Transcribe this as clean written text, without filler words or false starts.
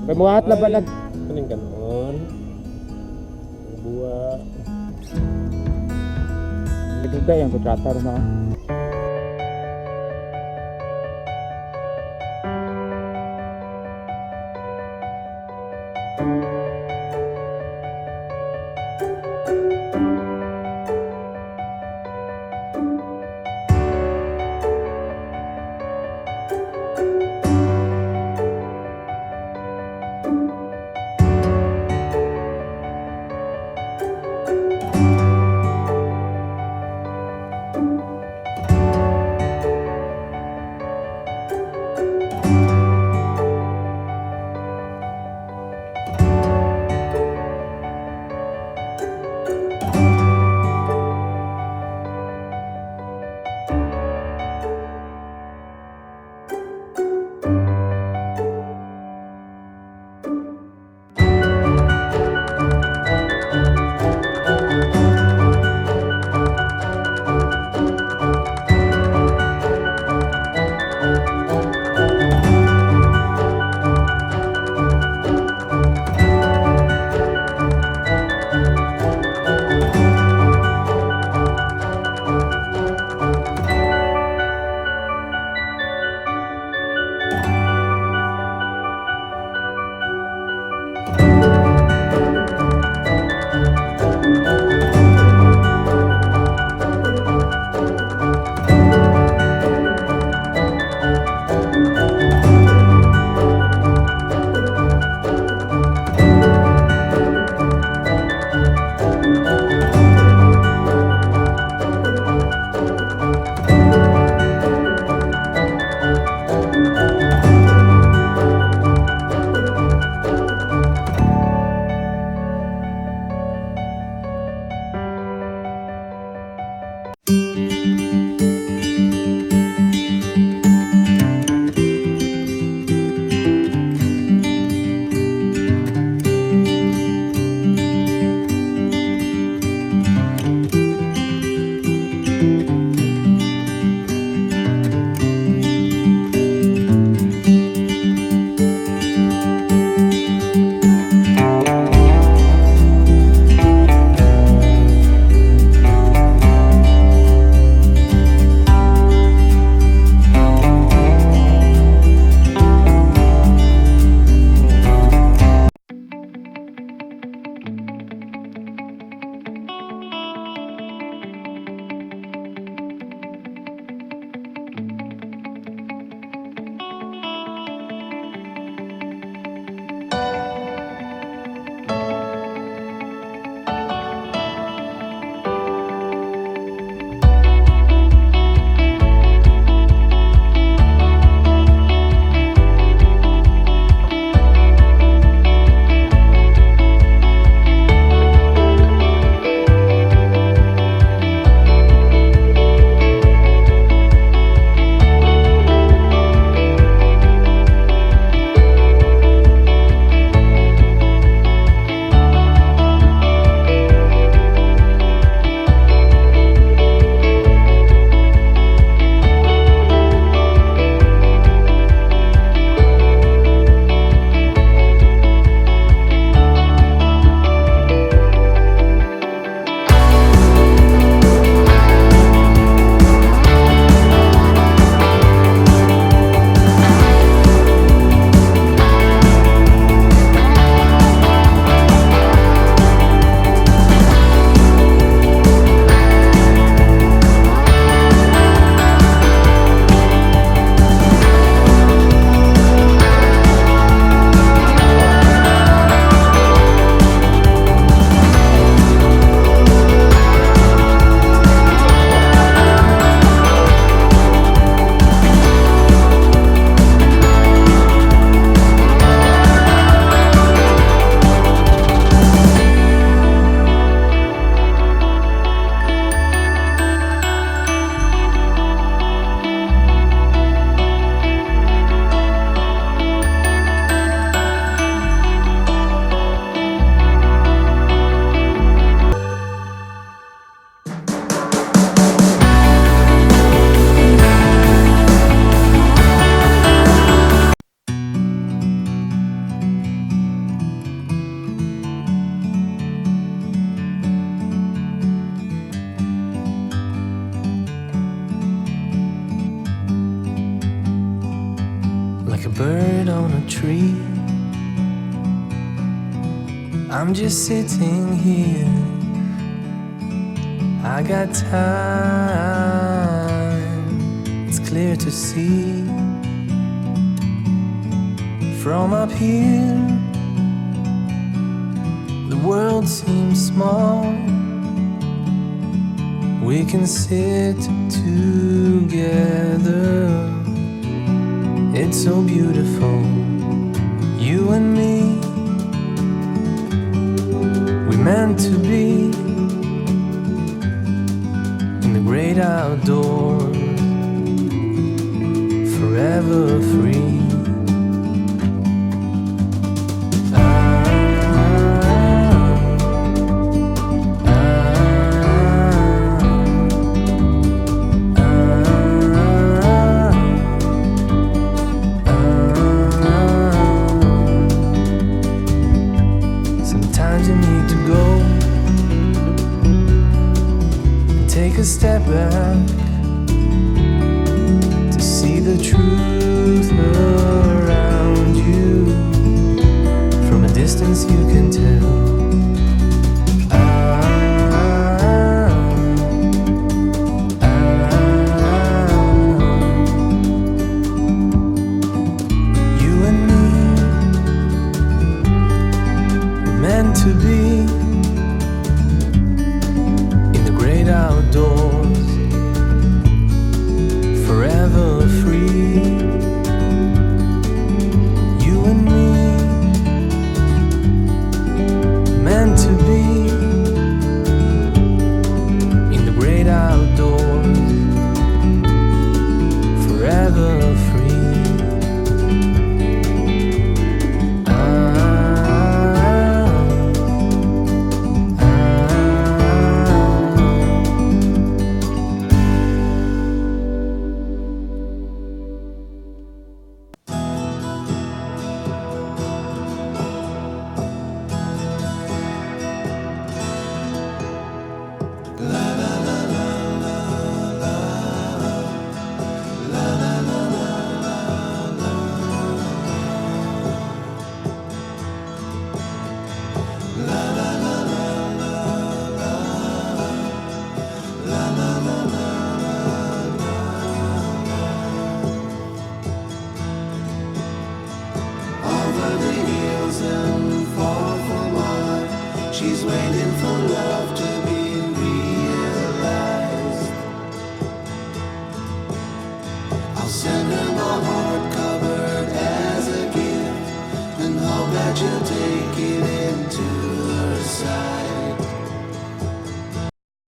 Kay muhat la balag. Kaning kanon. Buwa. Duda yang kontrata ron na. free. I'm just sitting here, I got time, it's clear to see. From up here, the world seems small. We can sit together, it's so beautiful, you and me. We meant to be in the great outdoors, forever free. Sometimes you need to go and take a step back to see the truth around you. From a distance you can tell. You and me were meant to be in the great outdoors, forever free. You and me, meant to be in the great outdoors, forever free. Over the hills and far from mine, she's waiting for love to be